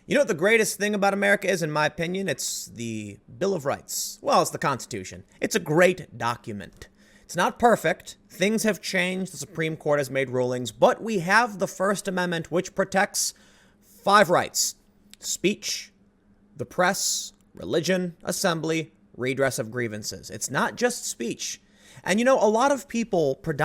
You know what the greatest thing about America is, in my opinion? It's the Bill of Rights. Well, it's the Constitution. It's a great document. It's not perfect. Things have changed. The Supreme Court has made rulings, but we have the First Amendment, which protects 5 rights: speech, the press, religion, assembly, redress of grievances. It's not just speech. And you know, a lot of people, for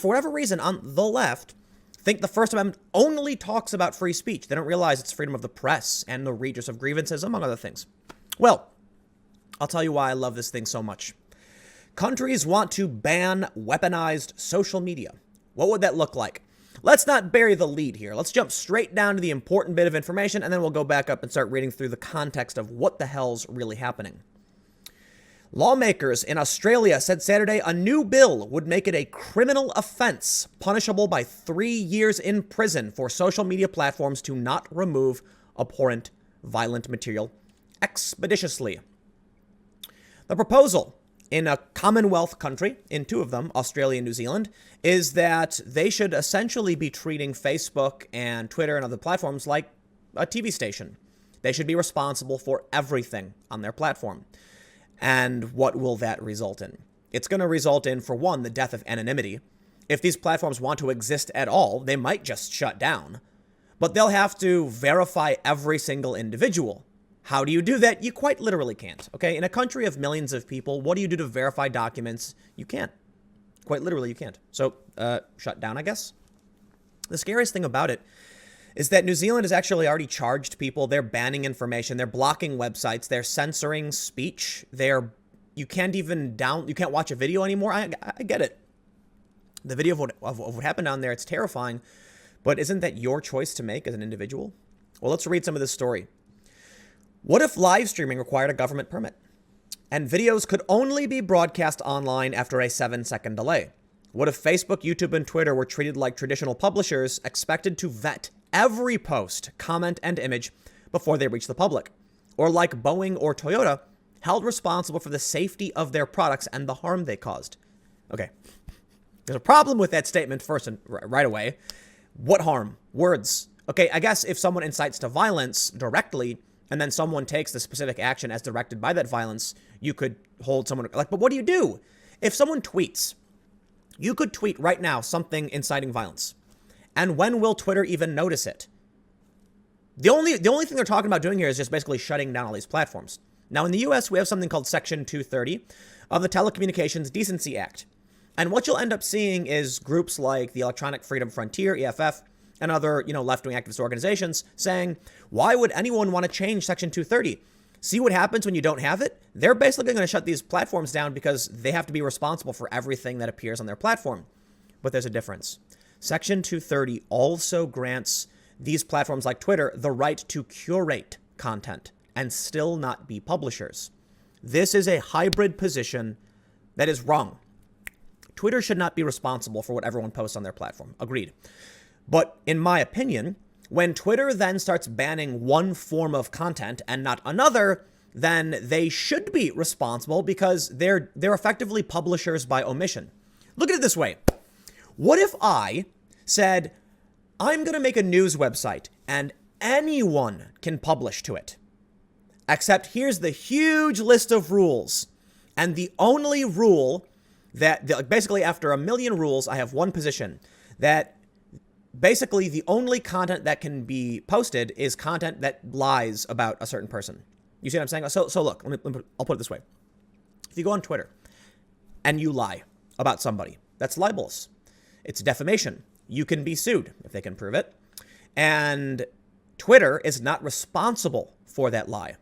whatever reason, on the left, think the First Amendment only talks about free speech. They don't realize it's freedom of the press and the redress of grievances, among other things. Well, I'll tell you why I love this thing so much. Countries want to ban weaponized social media. What would that look like? Let's not bury the lead here. Let's jump straight down to the important bit of information, and then we'll go back up and start reading through the context of what the hell's really happening. Lawmakers in Australia said Saturday a new bill would make it a criminal offense, punishable by 3 years in prison, for social media platforms to not remove abhorrent, violent material expeditiously. The proposal in a Commonwealth country, in 2 of them, Australia and New Zealand, is that they should essentially be treating Facebook and Twitter and other platforms like a TV station. They should be responsible for everything on their platform. And what will that result in? It's going to result in, for one, the death of anonymity. If these platforms want to exist at all, they might just shut down. But they'll have to verify every single individual. How do you do that? You quite literally can't. Okay, in a country of millions of people, what do you do to verify documents? You can't. Quite literally, you can't. So, shut down, I guess. The scariest thing about it is that New Zealand has actually already charged people. They're banning information. They're blocking websites. They're censoring speech. You can't watch a video anymore. I get it. The video of what happened down there, it's terrifying. But isn't that your choice to make as an individual? Well, let's read some of this story. What if live streaming required a government permit? And videos could only be broadcast online after a 7-second delay? What if Facebook, YouTube, and Twitter were treated like traditional publishers, expected to vet every post, comment, and image before they reach the public? Or like Boeing or Toyota, held responsible for the safety of their products and the harm they caused? Okay, there's a problem with that statement first and right away. What harm? Words. Okay, I guess if someone incites to violence directly, and then someone takes the specific action as directed by that violence, you could hold someone but what do you do? If someone tweets, you could tweet right now something inciting violence. And when will Twitter even notice it? The only thing they're talking about doing here is just basically shutting down all these platforms. Now, in the US, we have something called Section 230 of the Telecommunications Decency Act. And what you'll end up seeing is groups like the Electronic Freedom Frontier, EFF, and other, left-wing activist organizations saying, why would anyone want to change Section 230? See what happens when you don't have it? They're basically going to shut these platforms down because they have to be responsible for everything that appears on their platform. But there's a difference. Section 230 also grants these platforms like Twitter the right to curate content and still not be publishers. This is a hybrid position that is wrong. Twitter should not be responsible for what everyone posts on their platform. Agreed. But in my opinion, when Twitter then starts banning one form of content and not another, then they should be responsible because they're effectively publishers by omission. Look at it this way. What if I said, I'm going to make a news website and anyone can publish to it? Except here's the huge list of rules. And the only rule that, basically after a million rules, I have one position that basically the only content that can be posted is content that lies about a certain person. You see what I'm saying? So look, I'll put it this way. If you go on Twitter and you lie about somebody, that's libelous. It's defamation. You can be sued if they can prove it. And Twitter is not responsible for that lie.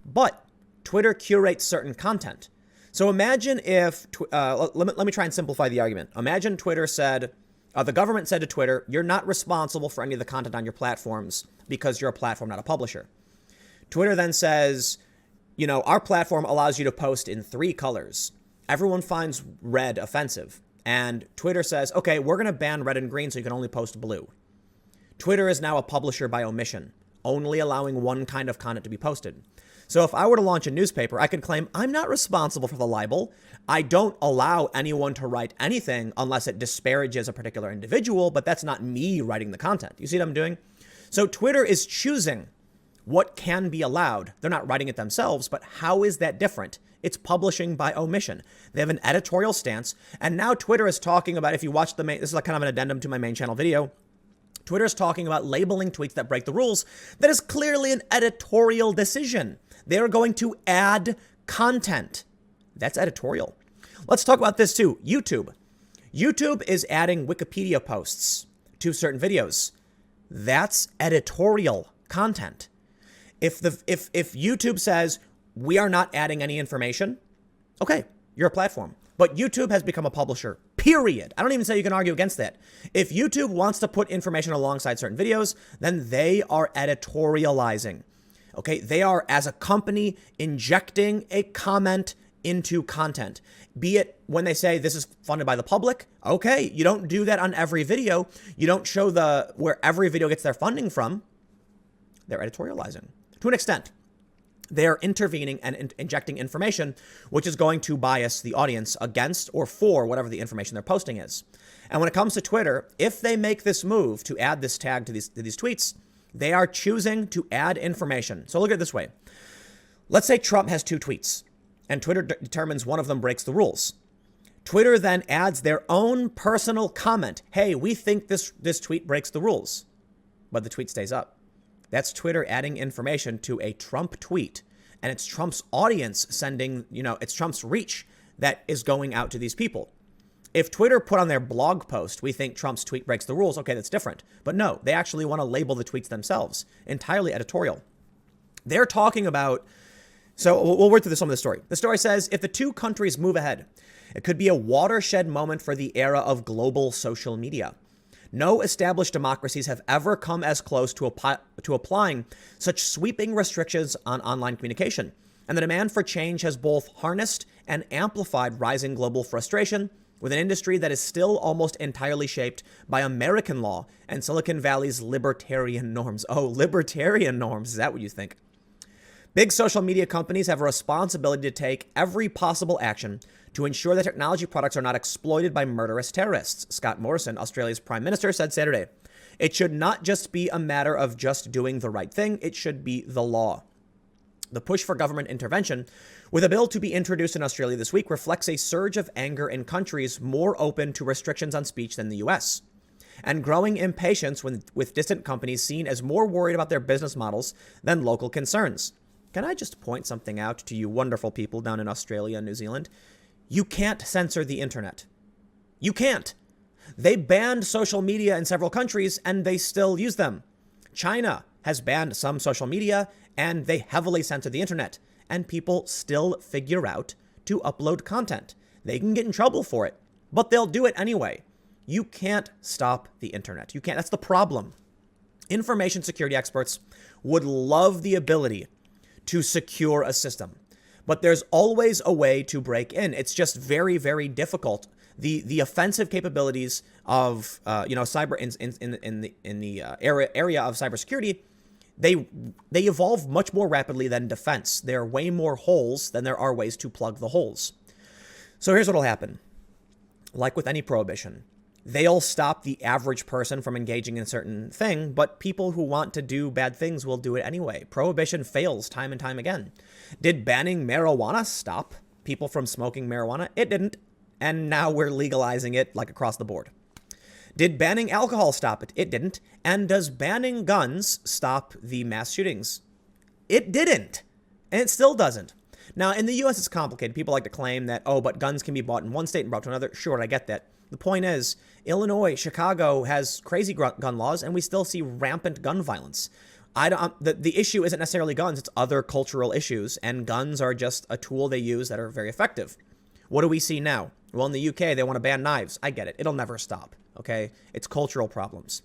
But Twitter curates certain content. So imagine if, let me try and simplify the argument. Imagine Twitter said, the government said to Twitter, you're not responsible for any of the content on your platforms because you're a platform, not a publisher. Twitter then says, our platform allows you to post in 3 colors. Everyone finds red offensive. And Twitter says, okay, we're going to ban red and green so you can only post blue. Twitter is now a publisher by omission, only allowing one kind of content to be posted. So if I were to launch a newspaper, I could claim I'm not responsible for the libel. I don't allow anyone to write anything unless it disparages a particular individual, but that's not me writing the content. You see what I'm doing? So Twitter is choosing what can be allowed. They're not writing it themselves, but how is that different? It's publishing by omission. They have an editorial stance. And now Twitter is talking about, if you watch this is like kind of an addendum to my main channel video. Twitter is talking about labeling tweets that break the rules. That is clearly an editorial decision. They are going to add content. That's editorial. Let's talk about this too. YouTube. YouTube is adding Wikipedia posts to certain videos. That's editorial content. If YouTube says we are not adding any information, okay, you're a platform. But YouTube has become a publisher, period. I don't even say you can argue against that. If YouTube wants to put information alongside certain videos, then they are editorializing. Okay, they are, as a company, injecting a comment into content. Be it when they say this is funded by the public. Okay, you don't do that on every video. You don't show where every video gets their funding from. They're editorializing to an extent. They're intervening and injecting information, which is going to bias the audience against or for whatever the information they're posting is. And when it comes to Twitter, if they make this move to add this tag to these tweets, they are choosing to add information. So look at it this way. Let's say Trump has 2 tweets and Twitter determines one of them breaks the rules. Twitter then adds their own personal comment. Hey, we think this tweet breaks the rules, but the tweet stays up. That's Twitter adding information to a Trump tweet, and it's Trump's audience sending, it's Trump's reach that is going out to these people. If Twitter put on their blog post, we think Trump's tweet breaks the rules, okay, that's different. But no, they actually want to label the tweets themselves, entirely editorial. They're talking about, so we'll work through some of the story. The story says, if the 2 countries move ahead, it could be a watershed moment for the era of global social media. No established democracies have ever come as close to applying such sweeping restrictions on online communication. And the demand for change has both harnessed and amplified rising global frustration with an industry that is still almost entirely shaped by American law and Silicon Valley's libertarian norms. Oh, libertarian norms. Is that what you think? Big social media companies have a responsibility to take every possible action to ensure that technology products are not exploited by murderous terrorists, Scott Morrison, Australia's Prime Minister, said Saturday. It should not just be a matter of just doing the right thing, it should be the law. The push for government intervention, with a bill to be introduced in Australia this week, reflects a surge of anger in countries more open to restrictions on speech than the US, and growing impatience with distant companies seen as more worried about their business models than local concerns. Can I just point something out to you wonderful people down in Australia and New Zealand? You can't censor the internet. You can't. They banned social media in several countries and they still use them. China has banned some social media and they heavily censor the internet, and people still figure out to upload content. They can get in trouble for it, but they'll do it anyway. You can't stop the internet. You can't. That's the problem. Information security experts would love the ability to secure a system, but there's always a way to break in. It's just very, very difficult. The offensive capabilities of cyber in the area of cybersecurity, they evolve much more rapidly than defense. There are way more holes than there are ways to plug the holes. So here's what'll happen. Like with any prohibition, they'll stop the average person from engaging in a certain thing, but people who want to do bad things will do it anyway. Prohibition fails time and time again. Did banning marijuana stop people from smoking marijuana? It didn't. And now we're legalizing it like across the board. Did banning alcohol stop it? It didn't. And does banning guns stop the mass shootings? It didn't. And it still doesn't. Now, in the US, it's complicated. People like to claim that, but guns can be bought in one state and brought to another. Sure, I get that. The point is, Illinois, Chicago has crazy gun laws, and we still see rampant gun violence. The issue isn't necessarily guns, it's other cultural issues, and guns are just a tool they use that are very effective. What do we see now? Well, in the UK, they want to ban knives. I get it. It'll never stop, okay? It's cultural problems.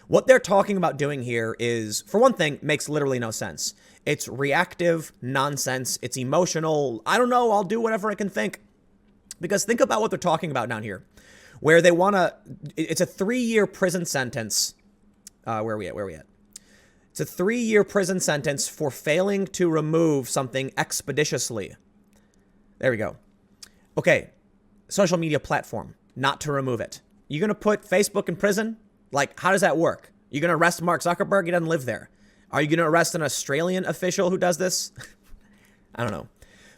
What they're talking about doing here is, for one thing, makes literally no sense. It's reactive nonsense. It's emotional. I don't know. I'll do whatever I can think. Because think about what they're talking about down here, where they want to, it's a 3-year prison sentence. Where are we at? It's a 3-year prison sentence for failing to remove something expeditiously. There we go. Okay. Social media platform, not to remove it. You're going to put Facebook in prison? Like, how does that work? You're going to arrest Mark Zuckerberg? He doesn't live there. Are you going to arrest an Australian official who does this? I don't know.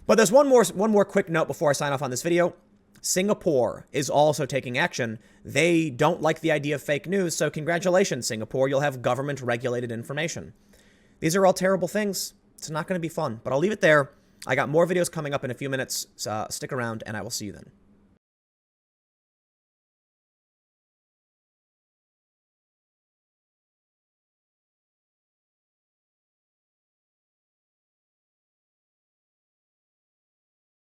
But there's one more quick note before I sign off on this video. Singapore is also taking action. They don't like the idea of fake news, so congratulations, Singapore. You'll have government-regulated information. These are all terrible things. It's not going to be fun, but I'll leave it there. I got more videos coming up in a few minutes, so stick around, and I will see you then.